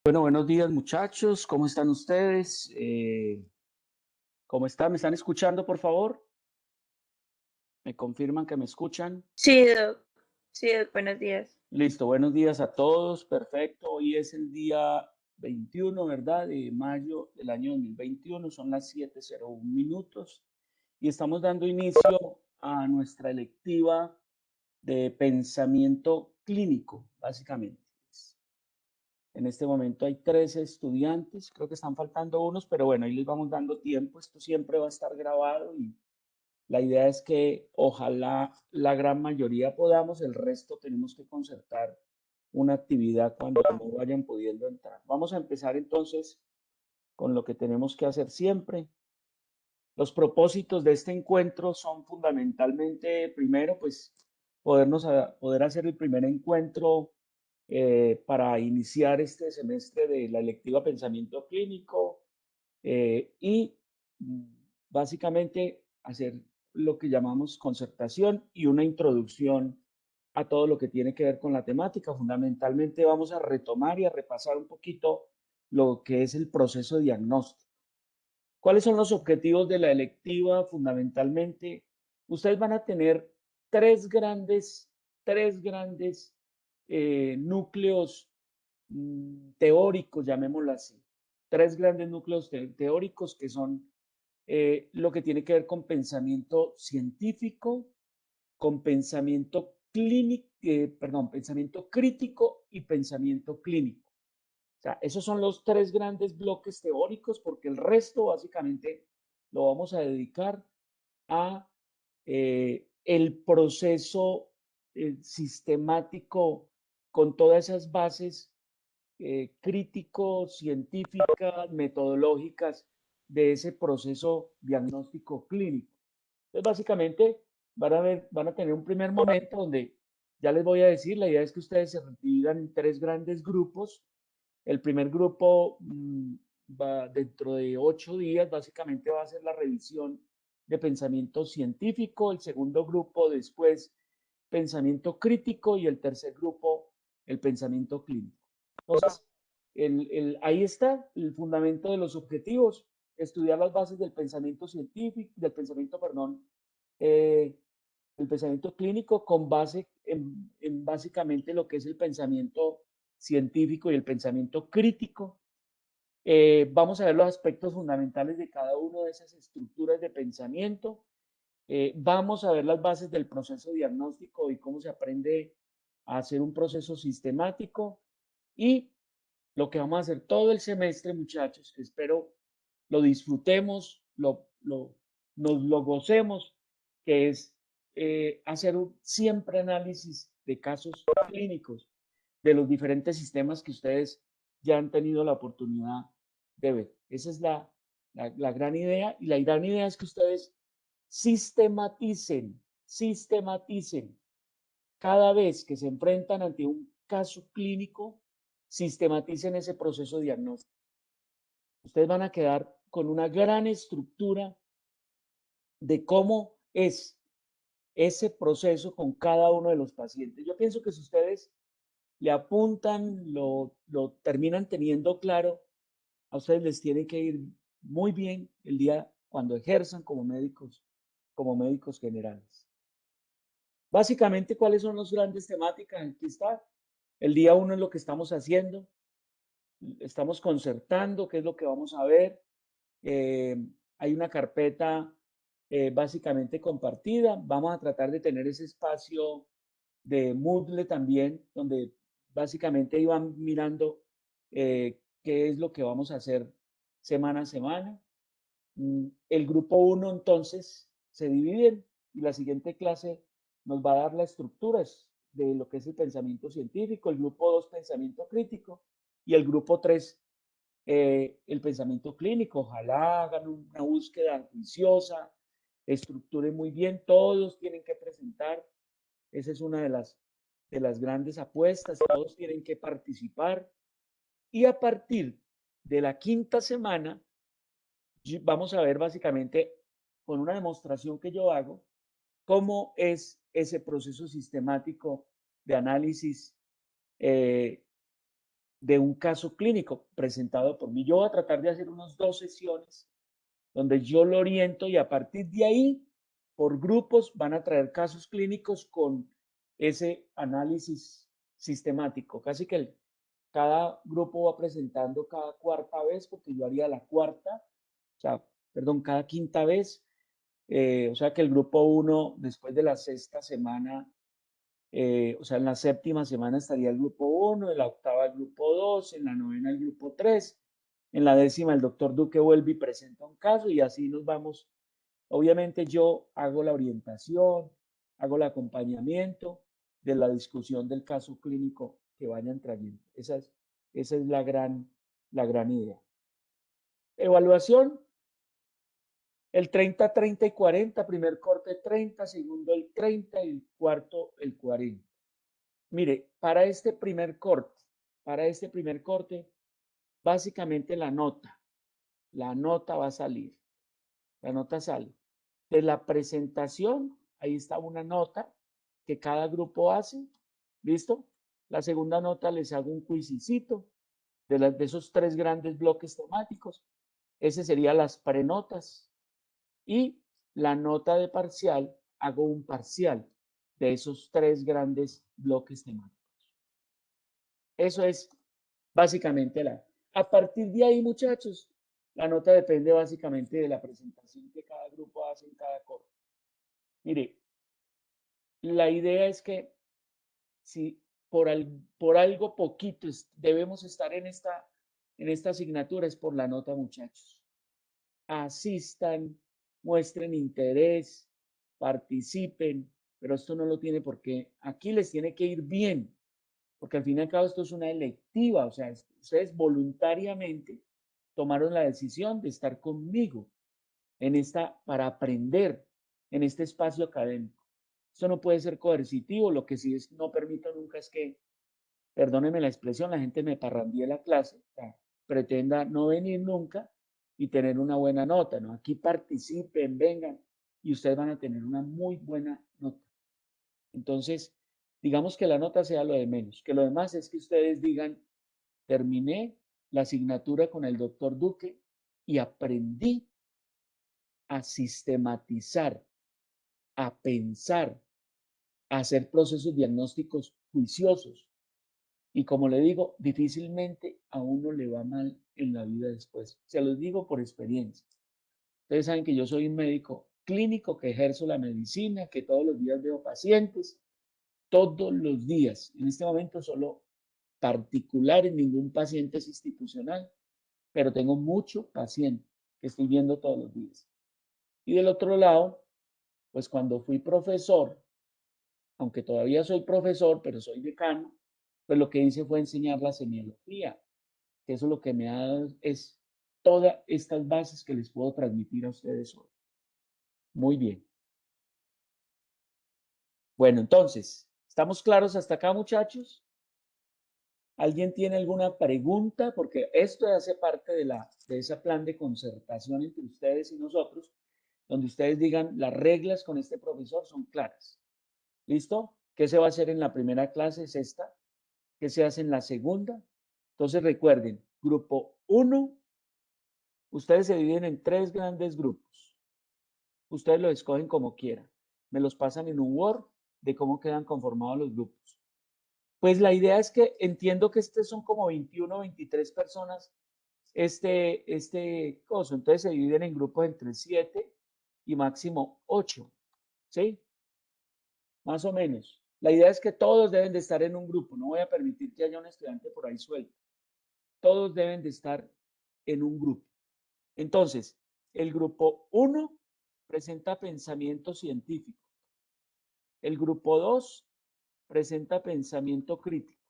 Bueno, buenos días muchachos, ¿cómo están ustedes? ¿Cómo están? ¿Me están escuchando, por favor? ¿Me confirman que me escuchan? Sí, Doc. Sí, Doc, buenos días. Listo, buenos días a todos, perfecto. Hoy es el día 21, ¿verdad? De mayo del año 2021, son las 7:01 minutos y estamos dando inicio a nuestra electiva de pensamiento clínico, básicamente. En este momento hay 13 estudiantes, creo que están faltando unos, pero bueno, ahí les vamos dando tiempo. Esto siempre va a estar grabado y la idea es que ojalá la gran mayoría podamos, el resto tenemos que concertar una actividad cuando no vayan pudiendo entrar. Vamos a empezar entonces con lo que tenemos que hacer siempre. Los propósitos de este encuentro son fundamentalmente, primero, pues poder hacer el primer encuentro para iniciar este semestre de la electiva Pensamiento Clínico y mm, básicamente hacer lo que llamamos concertación y una introducción a todo lo que tiene que ver con la temática. Fundamentalmente vamos a retomar y a repasar un poquito lo que es el proceso diagnóstico. ¿Cuáles son los objetivos de la electiva? Fundamentalmente, ustedes van a tener tres grandes núcleos teóricos, llamémoslo así. Tres grandes núcleos teóricos que son lo que tiene que ver con pensamiento científico, con pensamiento clínico, perdón, pensamiento crítico y pensamiento clínico. O sea, esos son los tres grandes bloques teóricos porque el resto básicamente lo vamos a dedicar a el proceso sistemático con todas esas bases críticos, científicas, metodológicas de ese proceso diagnóstico clínico. Entonces, básicamente, van a tener un primer momento donde ya les voy a decir, la idea es que ustedes se dividan en tres grandes grupos. El primer grupo va dentro de 8 días, básicamente va a ser la revisión de pensamiento científico, el segundo grupo después pensamiento crítico y el tercer grupo el pensamiento clínico. Entonces, ahí está el fundamento de los objetivos, estudiar las bases del pensamiento científico, del pensamiento, perdón, eh, el pensamiento clínico con base en básicamente lo que es el pensamiento científico y el pensamiento crítico. Vamos a ver los aspectos fundamentales de cada una de esas estructuras de pensamiento. Vamos a ver las bases del proceso diagnóstico y cómo se aprende a hacer un proceso sistemático. Y lo que vamos a hacer todo el semestre, muchachos, que espero lo disfrutemos, nos lo gocemos, que es hacer un siempre análisis de casos clínicos de los diferentes sistemas que ustedes ya han tenido la oportunidad de ver. Esa es la gran idea y la gran idea es que ustedes sistematicen cada vez que se enfrentan ante un caso clínico, sistematicen ese proceso diagnóstico. Ustedes van a quedar con una gran estructura de cómo es ese proceso con cada uno de los pacientes. Yo pienso que si ustedes le apuntan, lo terminan teniendo claro, a ustedes les tiene que ir muy bien el día cuando ejerzan como médicos generales. Básicamente, ¿cuáles son las grandes temáticas? Aquí está. El día uno es lo que estamos haciendo. Estamos concertando qué es lo que vamos a ver. Eh, Hay una carpeta básicamente compartida. Vamos a tratar de tener ese espacio de Moodle también, donde básicamente iban mirando qué es lo que vamos a hacer semana a semana. El grupo uno entonces se divide y la siguiente clase nos va a dar las estructuras de lo que es el pensamiento científico, el grupo 2 pensamiento crítico y el grupo 3 el pensamiento clínico. Ojalá hagan una búsqueda juiciosa, estructuren muy bien, todos tienen que presentar, esa es una de las grandes apuestas, todos tienen que participar y a partir de la quinta semana vamos a ver básicamente con una demostración que yo hago cómo es ese proceso sistemático de análisis de un caso clínico presentado por mí. Yo voy a tratar de hacer unas 2 sesiones donde yo lo oriento y a partir de ahí, por grupos, van a traer casos clínicos con ese análisis sistemático. Casi que cada grupo va presentando cada cuarta vez, porque yo haría la cuarta, o sea, perdón, cada quinta vez. O sea que el grupo uno, después de la sexta semana, o sea, en la séptima semana estaría el grupo uno, en la octava el grupo 2, en la novena el grupo 3, en la décima el doctor Duque vuelve y presenta un caso y así nos vamos. Obviamente yo hago la orientación, hago el acompañamiento de la discusión del caso clínico que vayan trayendo. Esa es la gran idea. Evaluación, el 30, 30 y 40, primer corte 30, segundo el 30 y el cuarto el 40. Mire, para este primer corte, básicamente la nota va a salir, la nota sale. De la presentación, ahí está una nota que cada grupo hace, ¿listo? La segunda nota les hago un quizicito de esos 3 grandes bloques temáticos. Ese sería las prenotas. Y la nota de parcial, hago un parcial de esos 3 grandes bloques temáticos. Eso es básicamente la. A partir de ahí, muchachos, la nota depende básicamente de la presentación que cada grupo hace en cada corte. Mire, la idea es que si por algo poquito debemos estar en esta asignatura, es por la nota, muchachos. Asistan, muestren interés, participen, pero esto no lo tiene por qué. Aquí les tiene que ir bien, porque al fin y al cabo esto es una electiva, o sea, ustedes voluntariamente tomaron la decisión de estar conmigo para aprender en este espacio académico. Esto no puede ser coercitivo, lo que sí no permito nunca es que, perdónenme la expresión, la gente me parrandee la clase, o sea, pretenda no venir nunca y tener una buena nota, ¿no? Aquí participen, vengan y ustedes van a tener una muy buena nota. Entonces, digamos que la nota sea lo de menos, que lo demás es que ustedes digan, terminé la asignatura con el doctor Duque y aprendí a sistematizar, a pensar, a hacer procesos diagnósticos juiciosos. Y como le digo, difícilmente a uno le va mal en la vida después. Se los digo por experiencia. Ustedes saben que yo soy un médico clínico que ejerzo la medicina, que todos los días veo pacientes, todos los días. En este momento solo particulares, ningún paciente es institucional, pero tengo mucho paciente que estoy viendo todos los días. Y del otro lado, pues cuando fui profesor, aunque todavía soy profesor, pero soy decano, pues lo que hice fue enseñar la semiología, que eso lo que me ha dado es todas estas bases que les puedo transmitir a ustedes hoy. Muy bien. Bueno, entonces, ¿estamos claros hasta acá, muchachos? ¿Alguien tiene alguna pregunta? Porque esto hace parte de ese plan de concertación entre ustedes y nosotros, donde ustedes digan las reglas con este profesor son claras. ¿Listo? ¿Qué se va a hacer en la primera clase? Es esta. ¿Qué se hace en la segunda? Entonces recuerden, grupo 1, ustedes se dividen en 3 grandes grupos. Ustedes lo escogen como quieran. Me los pasan en un Word de cómo quedan conformados los grupos. Pues la idea es que entiendo que son como 21 o 23 personas este coso. Entonces se dividen en grupos entre 7 y máximo 8. ¿Sí? Más o menos. La idea es que todos deben de estar en un grupo. No voy a permitir que haya un estudiante por ahí suelto. Todos deben de estar en un grupo. Entonces, el grupo 1 presenta pensamiento científico. El grupo 2 presenta pensamiento crítico.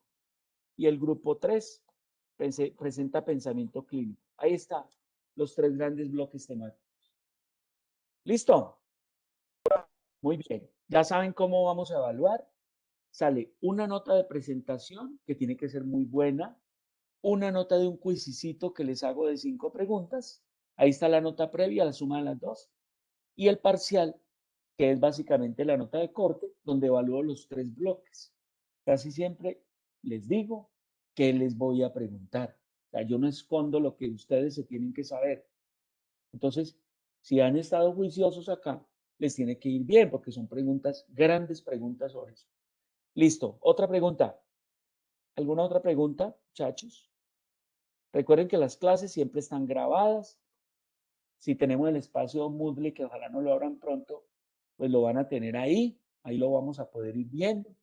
Y el grupo 3 presenta pensamiento clínico. Ahí están los 3 grandes bloques temáticos. ¿Listo? Muy bien. Ya saben cómo vamos a evaluar. Sale una nota de presentación que tiene que ser muy buena, una nota de un quizicito que les hago de 5 preguntas. Ahí está la nota previa, la suma de las dos. Y el parcial, que es básicamente la nota de corte, donde evalúo los 3 bloques. Casi siempre les digo ¿qué les voy a preguntar? O sea, yo no escondo lo que ustedes se tienen que saber. Entonces, si han estado juiciosos acá, les tiene que ir bien, porque son preguntas, grandes preguntas sobre eso. Listo. Otra pregunta. ¿Alguna otra pregunta, muchachos? Recuerden que las clases siempre están grabadas. Si tenemos el espacio Moodle, que ojalá no lo abran pronto, pues lo van a tener ahí. Ahí lo vamos a poder ir viendo.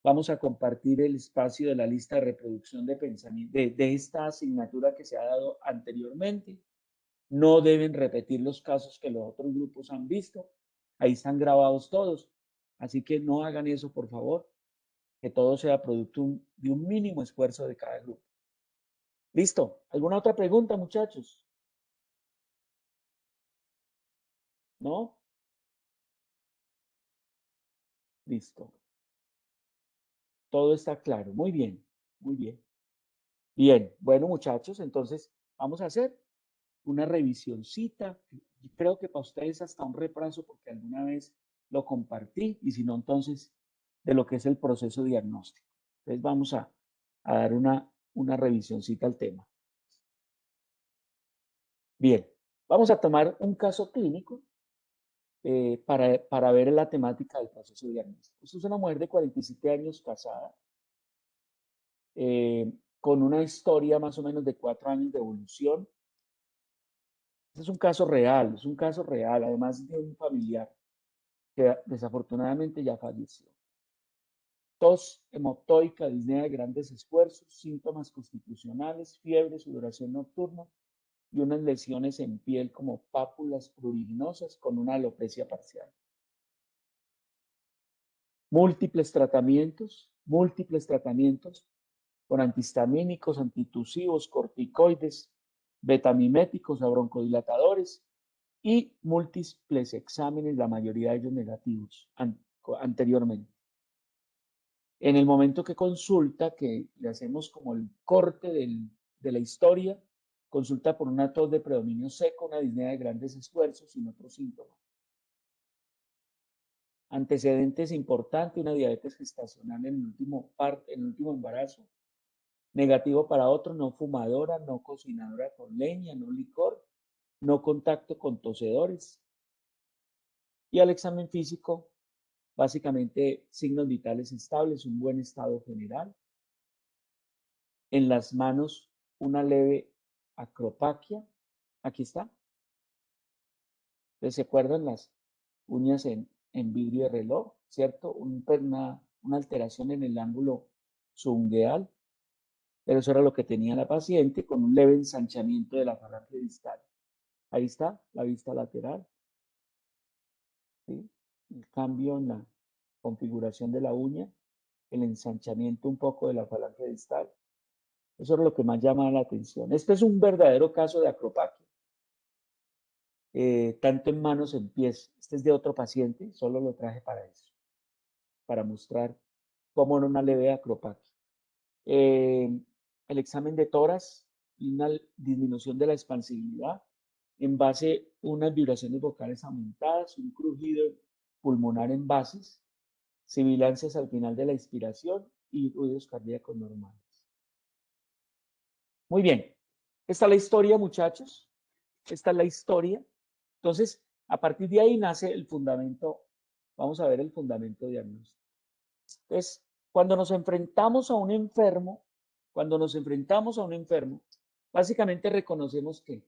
Vamos a compartir el espacio de la lista de reproducción de pensamiento de esta asignatura que se ha dado anteriormente. No deben repetir los casos que los otros grupos han visto. Ahí están grabados todos. Así que no hagan eso, por favor. Que todo sea producto de un mínimo esfuerzo de cada grupo. ¿Listo? ¿Alguna otra pregunta, muchachos? ¿No? Listo. Todo está claro. Muy bien, muy bien. Bien, bueno, muchachos, entonces vamos a hacer una revisioncita. Creo que para ustedes hasta un repaso, porque alguna vez lo compartí, y si no, entonces, de lo que es el proceso diagnóstico. Entonces vamos a dar una revisioncita al tema. Bien, vamos a tomar un caso clínico para ver la temática del proceso diagnóstico. Esta es una mujer de 47 años casada, con una historia más o menos de 4 años de evolución. Este es un caso real, además de un familiar que desafortunadamente ya falleció. Tos hematoica, disnea de grandes esfuerzos, síntomas constitucionales, fiebre, sudoración nocturna y unas lesiones en piel como pápulas pruriginosas con una alopecia parcial. Múltiples tratamientos con antihistamínicos, antitusivos, corticoides, betamiméticos o broncodilatadores y múltiples exámenes, la mayoría de ellos negativos anteriormente. En el momento que consulta, que le hacemos como el corte de la historia, consulta por una tos de predominio seco, una disnea de grandes esfuerzos sin otros síntomas. Antecedentes importantes, una diabetes gestacional en el último embarazo. Negativo para otro, no fumadora, no cocinadora con leña, no licor, no contacto con tosedores. Y al examen físico, básicamente signos vitales estables, un buen estado general. En las manos, una leve acropaquia. Aquí está. ¿Se acuerdan las uñas en vidrio de reloj? ¿Cierto? Una alteración en el ángulo subungueal. Pero eso era lo que tenía la paciente, con un leve ensanchamiento de la falange distal. Ahí está, la vista lateral. ¿Sí? El cambio en la configuración de la uña, el ensanchamiento un poco de la falange distal. Eso es lo que más llama la atención. Este es un verdadero caso de acropaquia, tanto en manos en pies. Este es de otro paciente, solo lo traje para eso, para mostrar cómo era una leve acropaquia. El examen de tórax y una disminución de la expansibilidad en base a unas vibraciones vocales aumentadas, un crujido pulmonar en bases, sibilancias al final de la inspiración y ruidos cardíacos normales. Muy bien, esta es la historia, muchachos. Esta es la historia. Entonces, a partir de ahí nace el fundamento. Vamos a ver el fundamento diagnóstico. Entonces, cuando nos enfrentamos a un enfermo, básicamente reconocemos que,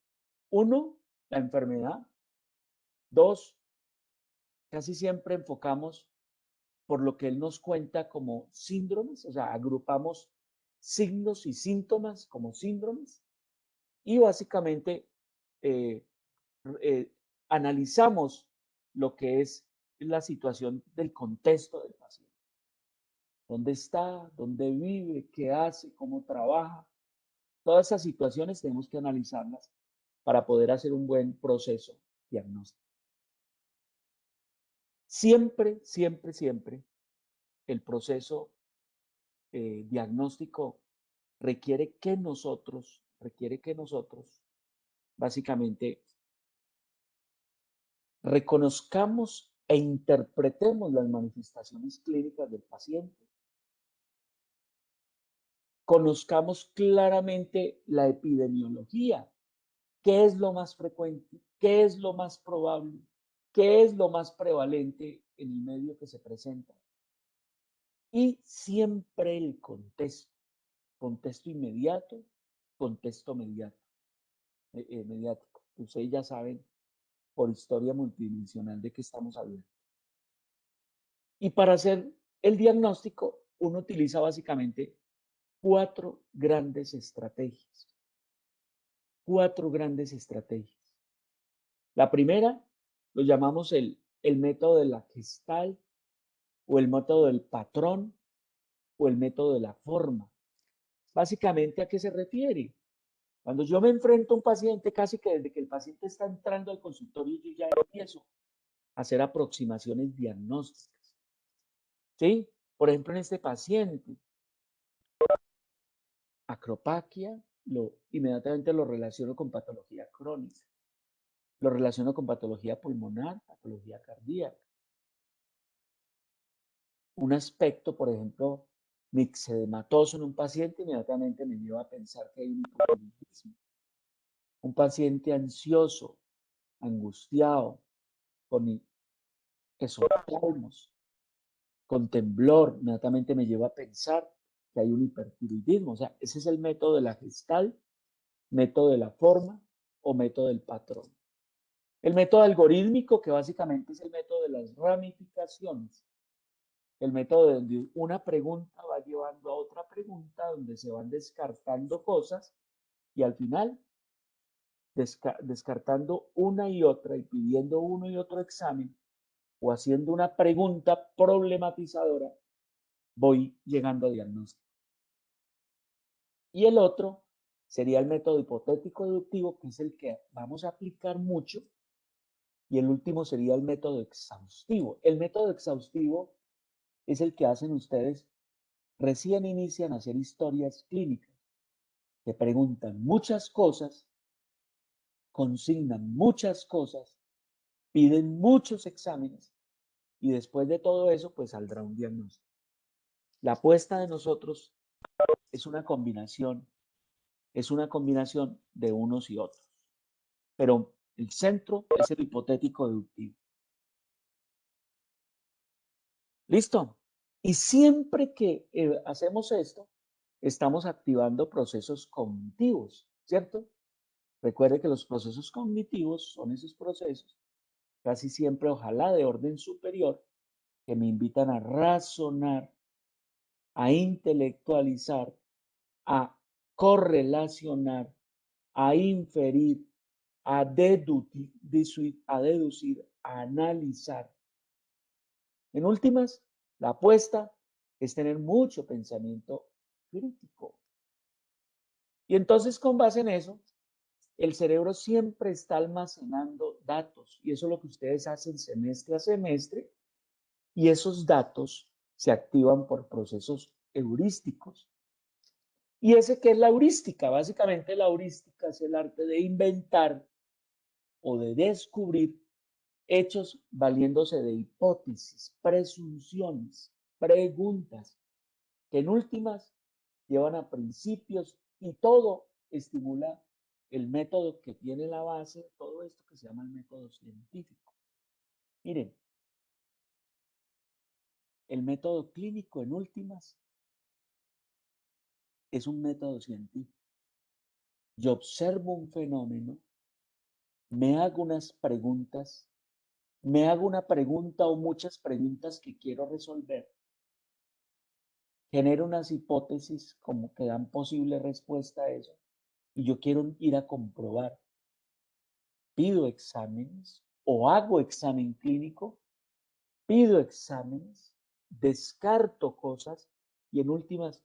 uno, la enfermedad. Dos, casi siempre enfocamos por lo que él nos cuenta como síndromes, o sea, agrupamos signos y síntomas como síndromes y básicamente eh, eh, analizamos lo que es la situación del contexto del paciente. ¿Dónde está? ¿Dónde vive? ¿Qué hace? ¿Cómo trabaja? Todas esas situaciones tenemos que analizarlas para poder hacer un buen proceso diagnóstico. Siempre, siempre, siempre el proceso diagnóstico requiere que nosotros básicamente reconozcamos e interpretemos las manifestaciones clínicas del paciente conozcamos claramente la epidemiología. ¿Qué es lo más frecuente? ¿Qué es lo más probable? ¿Qué es lo más prevalente en el medio que se presenta? Y siempre el contexto inmediato, contexto mediático. Ustedes ya saben por historia multidimensional de qué estamos hablando. Y para hacer el diagnóstico, uno utiliza básicamente cuatro grandes estrategias. Cuatro grandes estrategias. La primera lo llamamos el método de la Gestalt o el método del patrón o el método de la forma. Básicamente, ¿a qué se refiere? Cuando yo me enfrento a un paciente, casi que desde que el paciente está entrando al consultorio, yo ya empiezo a hacer aproximaciones diagnósticas. ¿Sí? Por ejemplo, en este paciente, acropaquia, inmediatamente lo relaciono con patología crónica. Lo relaciono con patología pulmonar, patología cardíaca. Un aspecto, por ejemplo, mixedematoso en un paciente, inmediatamente me lleva a pensar que hay un hipotiroidismo. Un paciente ansioso, angustiado, con esopalmos, con temblor, inmediatamente me lleva a pensar que hay un hipertiroidismo. O sea, ese es el método de la Gestalt, método de la forma o método del patrón. El método algorítmico, que básicamente es el método de las ramificaciones. El método donde una pregunta va llevando a otra pregunta, donde se van descartando cosas y al final, descartando una y otra y pidiendo uno y otro examen o haciendo una pregunta problematizadora, voy llegando a diagnóstico. Y el otro sería el método hipotético deductivo, que es el que vamos a aplicar mucho. Y el último sería el método exhaustivo. El método exhaustivo es el que hacen ustedes recién inician a hacer historias clínicas, que preguntan muchas cosas, consignan muchas cosas, piden muchos exámenes y después de todo eso, pues saldrá un diagnóstico. La apuesta de nosotros es una combinación de unos y otros, pero el centro es el hipotético deductivo. ¿Listo? Y siempre que hacemos esto, estamos activando procesos cognitivos, ¿cierto? Recuerde que los procesos cognitivos son esos procesos, casi siempre, ojalá de orden superior, que me invitan a razonar, a intelectualizar, a correlacionar, a inferir, a deducir, a analizar. En últimas, la apuesta es tener mucho pensamiento crítico. Y entonces, con base en eso, el cerebro siempre está almacenando datos y eso es lo que ustedes hacen semestre a semestre y esos datos se activan por procesos heurísticos. ¿Y ese qué es la heurística? Básicamente la heurística es el arte de inventar o de descubrir hechos valiéndose de hipótesis, presunciones, preguntas, que en últimas llevan a principios y todo estimula el método que tiene la base de todo esto que se llama el método científico. Miren, el método clínico en últimas es un método científico. Yo observo un fenómeno, me hago unas preguntas, me hago una pregunta o muchas preguntas que quiero resolver, genero unas hipótesis como que dan posible respuesta a eso y yo quiero ir a comprobar. Pido exámenes o hago examen clínico, pido exámenes, descarto cosas y en últimas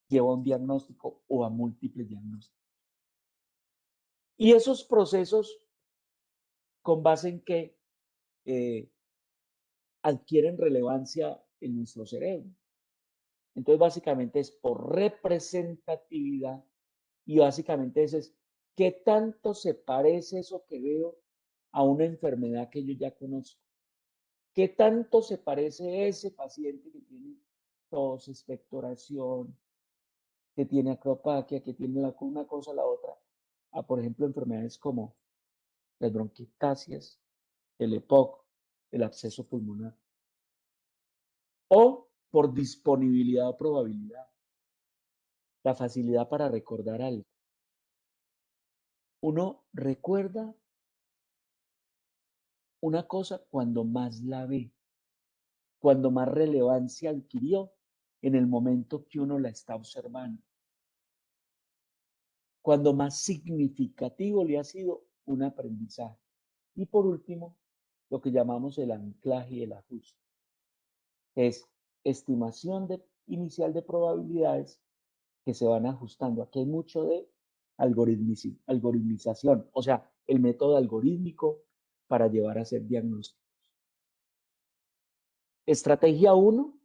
llevo a un diagnóstico o a múltiples diagnósticos. Y esos procesos, con base en que adquieren relevancia en nuestro cerebro. Entonces, básicamente es por representatividad y básicamente es qué tanto se parece eso que veo a una enfermedad que yo ya conozco. ¿Qué tanto se parece ese paciente que tiene tos, expectoración, que tiene acropaquia, que tiene una cosa, la otra, a, por ejemplo, enfermedades como las bronquiectasias, el EPOC, el absceso pulmonar, o por disponibilidad o probabilidad, la facilidad para recordar algo. Uno recuerda una cosa cuando más la ve, cuando más relevancia adquirió en el momento que uno la está observando, cuando más significativo le ha sido un aprendizaje. Y por último, lo que llamamos el anclaje y el ajuste, es estimación inicial de probabilidades que se van ajustando. Aquí hay mucho de algoritmización, o sea, el método algorítmico para llevar a hacer diagnósticos. Estrategia 1,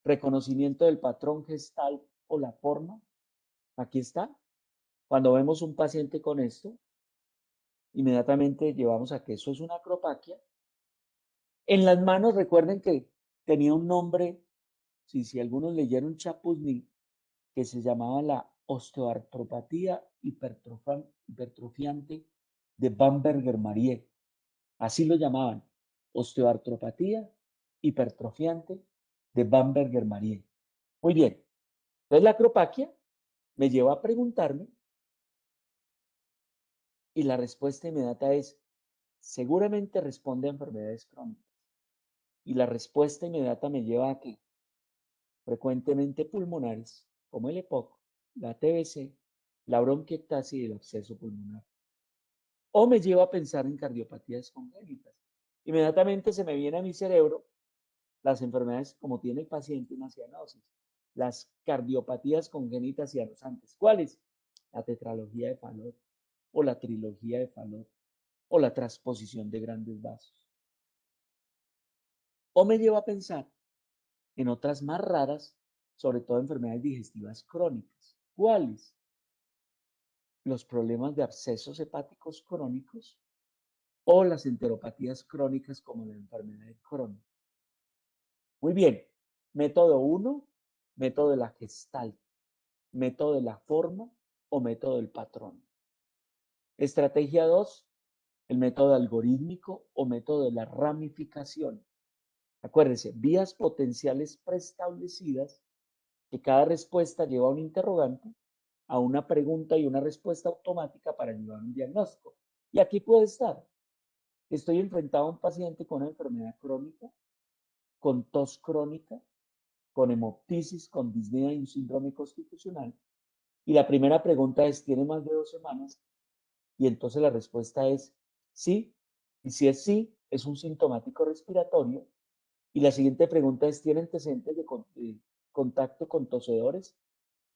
reconocimiento del patrón gestal o la forma. Aquí está. Cuando vemos un paciente con esto, inmediatamente llevamos a que eso es una acropaquia. En las manos, recuerden que tenía un nombre, si algunos leyeron Chapuzny, que se llamaba la osteoartropatía hipertrofiante de Bamberger-Marie. Así lo llamaban, osteoartropatía hipertrofiante de Bamberger-Marie. Muy bien, entonces la acropaquia me lleva a preguntarme y la respuesta inmediata es, seguramente responde a enfermedades crónicas. Y la respuesta inmediata me lleva a que frecuentemente pulmonares, como el EPOC, la TBC, la bronquiectasia y el absceso pulmonar. O me lleva a pensar en cardiopatías congénitas. Inmediatamente se me viene a mi cerebro las enfermedades como tiene el paciente una cianosis, las cardiopatías congénitas cianosantes. ¿Cuáles? La tetralogía de Fallot o la trilogía de Fallot o la transposición de grandes vasos. O me lleva a pensar en otras más raras, sobre todo enfermedades digestivas crónicas. ¿Cuáles? Los problemas de abscesos hepáticos crónicos o las enteropatías crónicas como la enfermedad de Crohn. Muy bien, método 1, método de la gestalt, método de la forma o método del patrón. Estrategia 2, el método algorítmico o método de la ramificación. Acuérdense, vías potenciales preestablecidas que cada respuesta lleva a un interrogante, a una pregunta y una respuesta automática para llevar un diagnóstico. Y aquí puede estar, estoy enfrentado a un paciente con una enfermedad crónica, con tos crónica, con hemoptisis, con disnea y un síndrome constitucional. Y la primera pregunta es, ¿tiene más de 2 semanas? Y entonces la respuesta es sí. Y si es sí, es un sintomático respiratorio. Y la siguiente pregunta es, ¿tiene antecedentes de contacto con tosedores?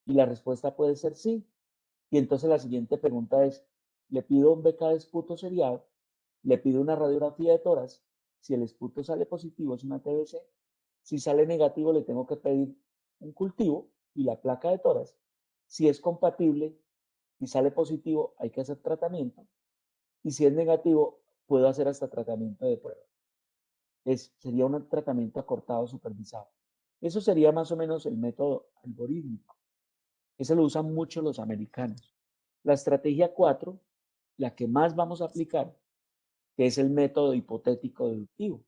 Y la respuesta puede ser sí. Y entonces la siguiente pregunta es, ¿le pido un BK de esputo seriado? ¿Le pido una radiografía de tórax? Si el esputo sale positivo, es una TBC. Si sale negativo, le tengo que pedir un cultivo y la placa de tórax. Si es compatible y sale positivo, hay que hacer tratamiento. Y si es negativo, puedo hacer hasta tratamiento de prueba. Sería un tratamiento acortado supervisado. Eso sería más o menos el método algorítmico. Eso lo usan mucho los americanos. La estrategia 4, la que más vamos a aplicar, que es el método hipotético deductivo.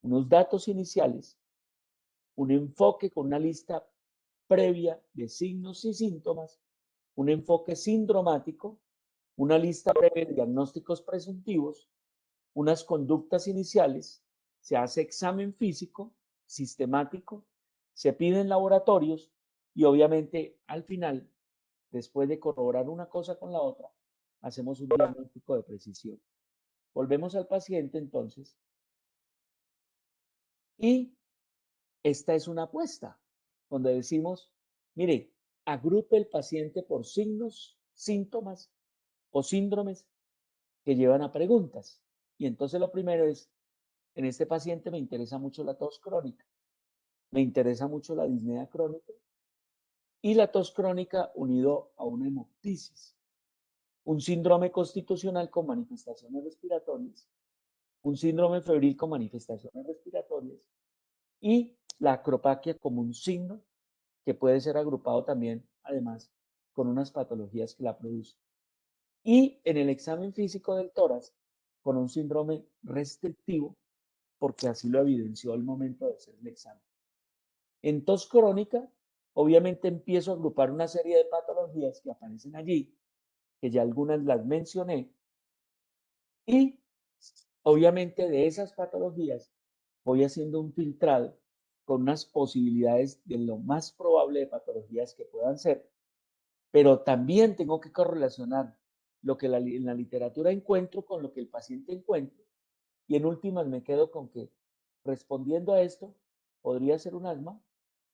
Unos datos iniciales, un enfoque con una lista previa de signos y síntomas, un enfoque sindromático, una lista breve de diagnósticos presuntivos, unas conductas iniciales, se hace examen físico, sistemático, se piden laboratorios y obviamente al final, después de corroborar una cosa con la otra, hacemos un diagnóstico de precisión. Volvemos al paciente entonces y esta es una apuesta donde decimos, mire, agrupe el paciente por signos, síntomas o síndromes que llevan a preguntas. Y entonces lo primero es, en este paciente me interesa mucho la tos crónica, me interesa mucho la disnea crónica y la tos crónica unido a una hemoptisis, un síndrome constitucional con manifestaciones respiratorias, un síndrome febril con manifestaciones respiratorias y la acropaquia como un signo que puede ser agrupado también, además, con unas patologías que la producen. Y en el examen físico del tórax, con un síndrome restrictivo, porque así lo evidenció al momento de hacer el examen. En tos crónica, obviamente empiezo a agrupar una serie de patologías que aparecen allí, que ya algunas las mencioné, y obviamente de esas patologías voy haciendo un filtrado con unas posibilidades de lo más probable de patologías que puedan ser, pero también tengo que correlacionar lo que en la literatura encuentro con lo que el paciente encuentra. Y en últimas me quedo con que respondiendo a esto, podría ser un asma,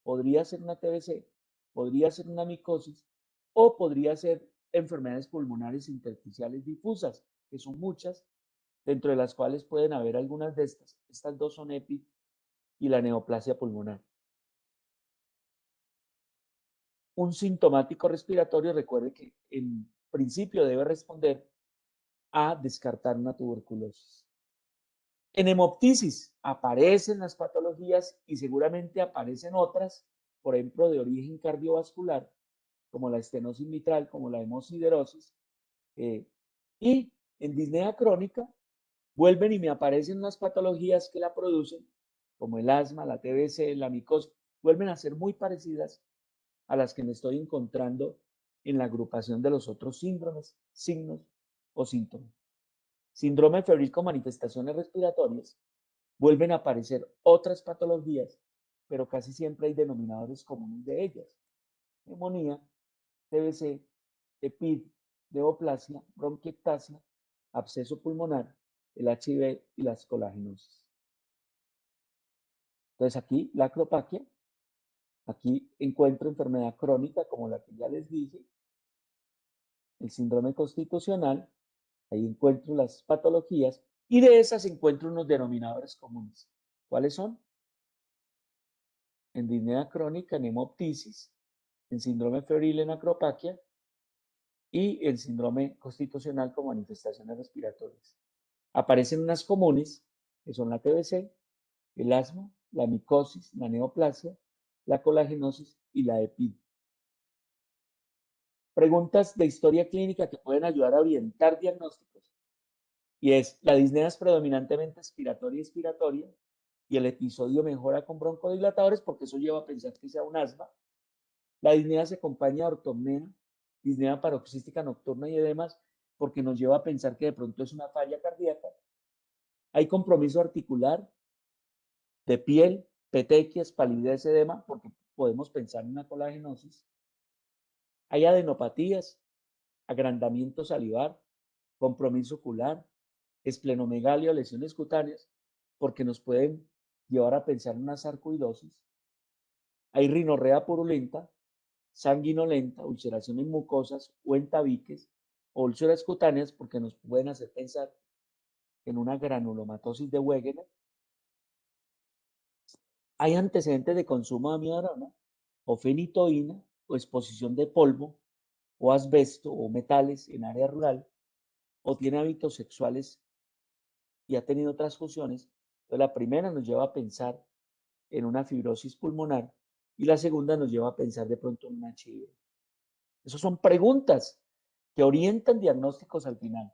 podría ser una TBC, podría ser una micosis o podría ser enfermedades pulmonares intersticiales difusas, que son muchas, dentro de las cuales pueden haber algunas de estas. Estas dos son EPI y la neoplasia pulmonar. Un sintomático respiratorio, recuerde que en principio debe responder a descartar una tuberculosis. En hemoptisis aparecen las patologías y seguramente aparecen otras, por ejemplo, de origen cardiovascular, como la estenosis mitral, como la hemosiderosis. Y en disnea crónica vuelven y me aparecen unas patologías que la producen, como el asma, la TBC, la micosis, vuelven a ser muy parecidas a las que me estoy encontrando en la agrupación de los otros síndromes, signos o síntomas. Síndrome febril con manifestaciones respiratorias, vuelven a aparecer otras patologías, pero casi siempre hay denominadores comunes de ellas. Neumonía, TBC, EPID, neoplasia, bronquiectasia, absceso pulmonar, el HIV y las colagenosis. Entonces aquí la acropaquia, aquí encuentro enfermedad crónica como la que ya les dije, el síndrome constitucional, ahí encuentro las patologías y de esas encuentro unos denominadores comunes. ¿Cuáles son? En disnea crónica, en hemoptisis, en síndrome febril, en acropaquia y el síndrome constitucional con manifestaciones respiratorias. Aparecen unas comunes, que son la TBC, el asma, la micosis, la neoplasia, la colagenosis y la EPID. Preguntas de historia clínica que pueden ayudar a orientar diagnósticos. Y es, la disnea es predominantemente expiratoria y expiratoria, y el episodio mejora con broncodilatadores porque eso lleva a pensar que sea un asma. La disnea se acompaña de ortopnea, disnea paroxística nocturna y edemas porque nos lleva a pensar que de pronto es una falla cardíaca. Hay compromiso articular, de piel, petequias, palidez, edema, porque podemos pensar en una colagenosis. Hay adenopatías, agrandamiento salivar, compromiso ocular, esplenomegalia o lesiones cutáneas, porque nos pueden llevar a pensar en una sarcoidosis. Hay rinorrea purulenta, sanguinolenta, ulceración en mucosas o en tabiques, o úlceras cutáneas, porque nos pueden hacer pensar en una granulomatosis de Wegener. Hay antecedentes de consumo de amiodarona o fenitoína o exposición de polvo o asbesto o metales en área rural o tiene hábitos sexuales y ha tenido transfusiones. Entonces, la primera nos lleva a pensar en una fibrosis pulmonar y la segunda nos lleva a pensar de pronto en un HIV. Esas son preguntas que orientan diagnósticos al final.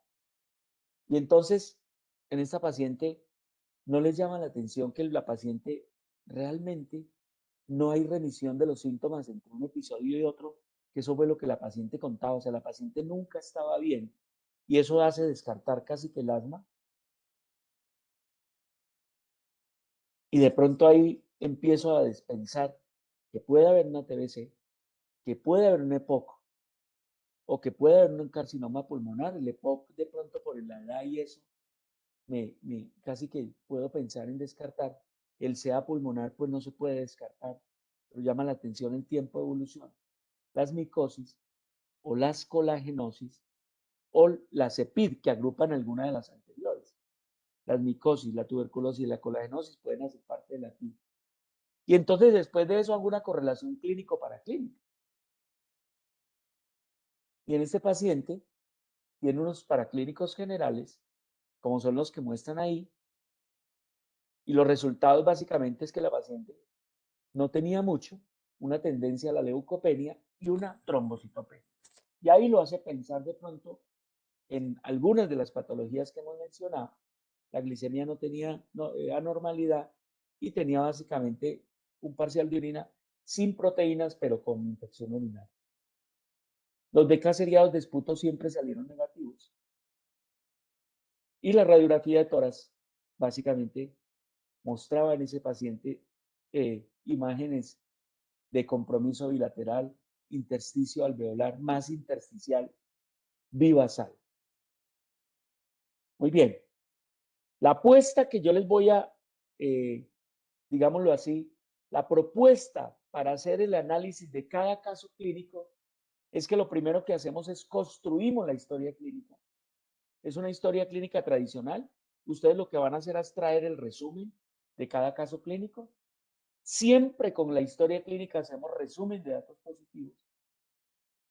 Y entonces, en esta paciente, no les llama la atención que la paciente realmente no hay remisión de los síntomas entre un episodio y otro, que eso fue lo que la paciente contaba, o sea, la paciente nunca estaba bien y eso hace descartar casi que el asma. Y de pronto ahí empiezo a pensar que puede haber una TBC, que puede haber un EPOC o que puede haber un carcinoma pulmonar. El EPOC de pronto por la edad y eso, casi que puedo pensar en descartar. El CA pulmonar pues no se puede descartar, pero llama la atención el tiempo de evolución. Las micosis o las colagenosis o las EPID que agrupan alguna de las anteriores. Las micosis, la tuberculosis y la colagenosis pueden hacer parte de la PID. Y entonces después de eso hago una correlación clínico-paraclínica. Y en este paciente tiene unos paraclínicos generales, como son los que muestran ahí, y los resultados básicamente es que la paciente no tenía mucho, una tendencia a la leucopenia y una trombocitopenia. Y ahí lo hace pensar de pronto en algunas de las patologías que hemos mencionado. La glicemia no tenía anormalidad y tenía básicamente un parcial de orina sin proteínas, pero con infección urinaria. Los BK seriados de esputo siempre salieron negativos. Y la radiografía de tórax básicamente mostraba en ese paciente imágenes de compromiso bilateral, intersticio alveolar, más intersticial, bivasal. Muy bien. La apuesta que yo les voy a, digámoslo así, la propuesta para hacer el análisis de cada caso clínico es que lo primero que hacemos es construimos la historia clínica. Es una historia clínica tradicional. Ustedes lo que van a hacer es traer el resumen de cada caso clínico. Siempre con la historia clínica hacemos resumen de datos positivos.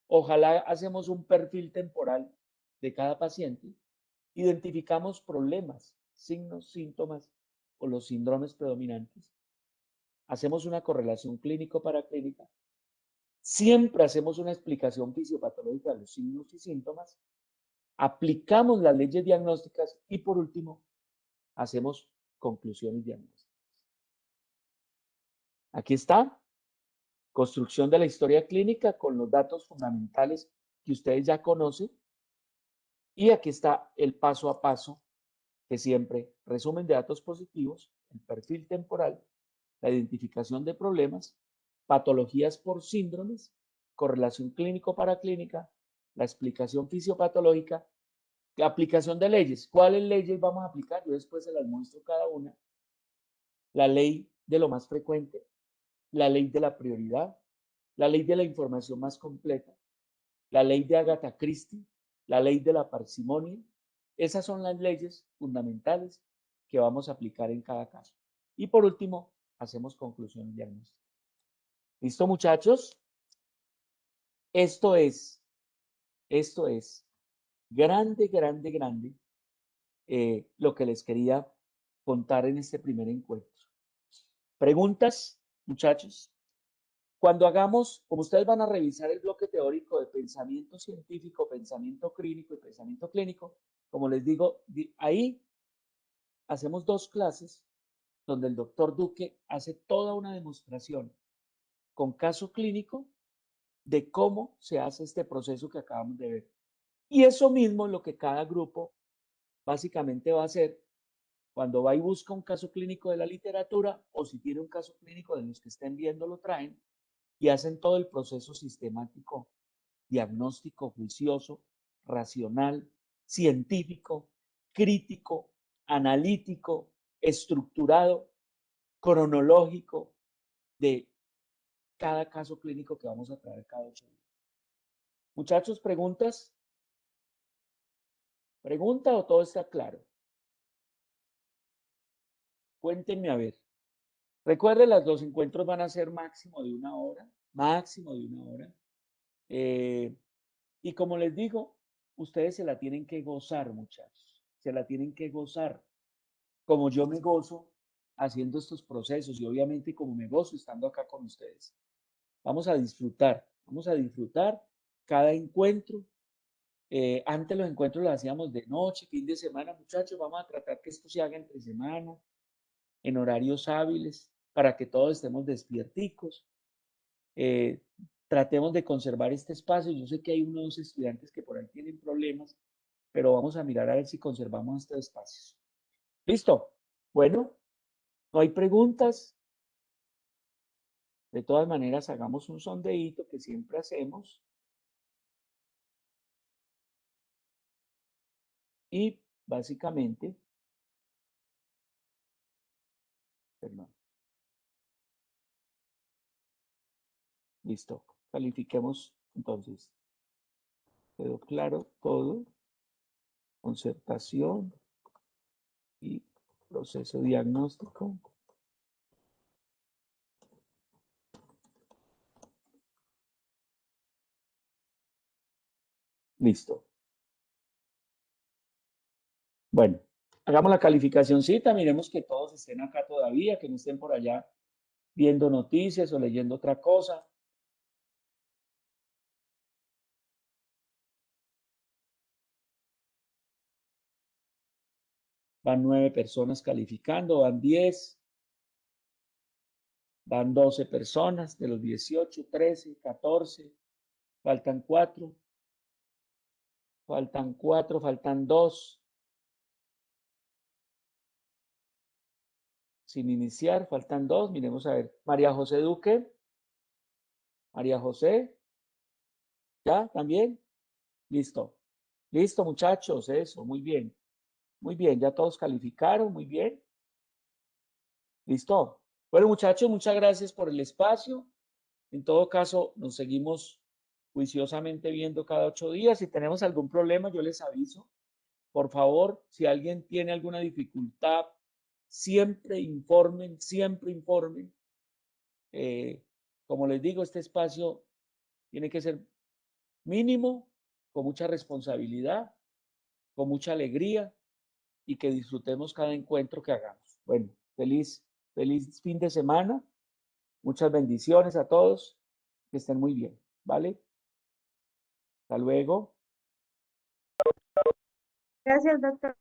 Ojalá hacemos un perfil temporal de cada paciente. Identificamos problemas, signos, síntomas o los síndromes predominantes. Hacemos una correlación clínico-paraclínica. Siempre hacemos una explicación fisiopatológica de los signos y síntomas. Aplicamos las leyes diagnósticas y por último, hacemos conclusiones diagnósticas. Aquí está, construcción de la historia clínica con los datos fundamentales que ustedes ya conocen. Y aquí está el paso a paso que siempre resumen de datos positivos, el perfil temporal, la identificación de problemas, patologías por síndromes, correlación clínico-paraclínica, la explicación fisiopatológica, la aplicación de leyes. ¿Cuáles leyes vamos a aplicar? Yo después se las muestro cada una. La ley de lo más frecuente, la ley de la prioridad, la ley de la información más completa, la ley de Agatha Christie, la ley de la parsimonia. Esas son las leyes fundamentales que vamos a aplicar en cada caso. Y por último, hacemos conclusiones diagnósticas. ¿Listo, muchachos? Esto es grande, grande, grande lo que les quería contar en este primer encuentro. ¿Preguntas, muchachos? Cuando hagamos, como ustedes van a revisar el bloque teórico de pensamiento científico, pensamiento clínico y pensamiento clínico, como les digo, ahí hacemos 2 clases donde el doctor Duque hace toda una demostración con caso clínico de cómo se hace este proceso que acabamos de ver. Y eso mismo es lo que cada grupo básicamente va a hacer cuando va y busca un caso clínico de la literatura o si tiene un caso clínico de los que estén viendo, lo traen y hacen todo el proceso sistemático, diagnóstico, juicioso, racional, científico, crítico, analítico, estructurado, cronológico de cada caso clínico que vamos a traer cada 8 días. Muchachos, ¿preguntas? ¿Pregunta o todo está claro? Cuéntenme a ver. Recuerden, los encuentros van a ser máximo de 1 hora, máximo de 1 hora. Y como les digo, ustedes se la tienen que gozar, muchachos. Se la tienen que gozar. Como yo me gozo haciendo estos procesos y obviamente como me gozo estando acá con ustedes. Vamos a disfrutar cada encuentro. Antes los encuentros los hacíamos de noche, fin de semana, muchachos. Vamos a tratar que esto se haga entre semana, en horarios hábiles, para que todos estemos despierticos. Tratemos de conservar este espacio. Yo sé que hay unos estudiantes que por ahí tienen problemas, pero vamos a mirar a ver si conservamos estos espacios. ¿Listo? Bueno, no hay preguntas. De todas maneras, hagamos un sondeíto que siempre hacemos. Y básicamente, perdón, listo. Califiquemos entonces. Quedó claro todo. Concertación y proceso diagnóstico. Listo. Bueno, hagamos la calificacióncita, miremos que todos estén acá todavía, que no estén por allá viendo noticias o leyendo otra cosa. Van 9 personas calificando, van 10, van 12 personas de los 18, 13, 14, faltan 4, faltan 2. Sin iniciar, faltan 2, miremos a ver. María José Duque. María José. ¿Ya? ¿También? Listo. Listo, muchachos, eso, muy bien. Muy bien, ya todos calificaron, muy bien. ¿Listo? Bueno, muchachos, muchas gracias por el espacio. En todo caso, nos seguimos juiciosamente viendo cada 8 días. Si tenemos algún problema, yo les aviso. Por favor, si alguien tiene alguna dificultad, siempre informen, siempre informen. Como les digo, este espacio tiene que ser mínimo, con mucha responsabilidad, con mucha alegría y que disfrutemos cada encuentro que hagamos. Bueno, feliz fin de semana. Muchas bendiciones a todos. Que estén muy bien. ¿Vale? Hasta luego. Gracias, doctor.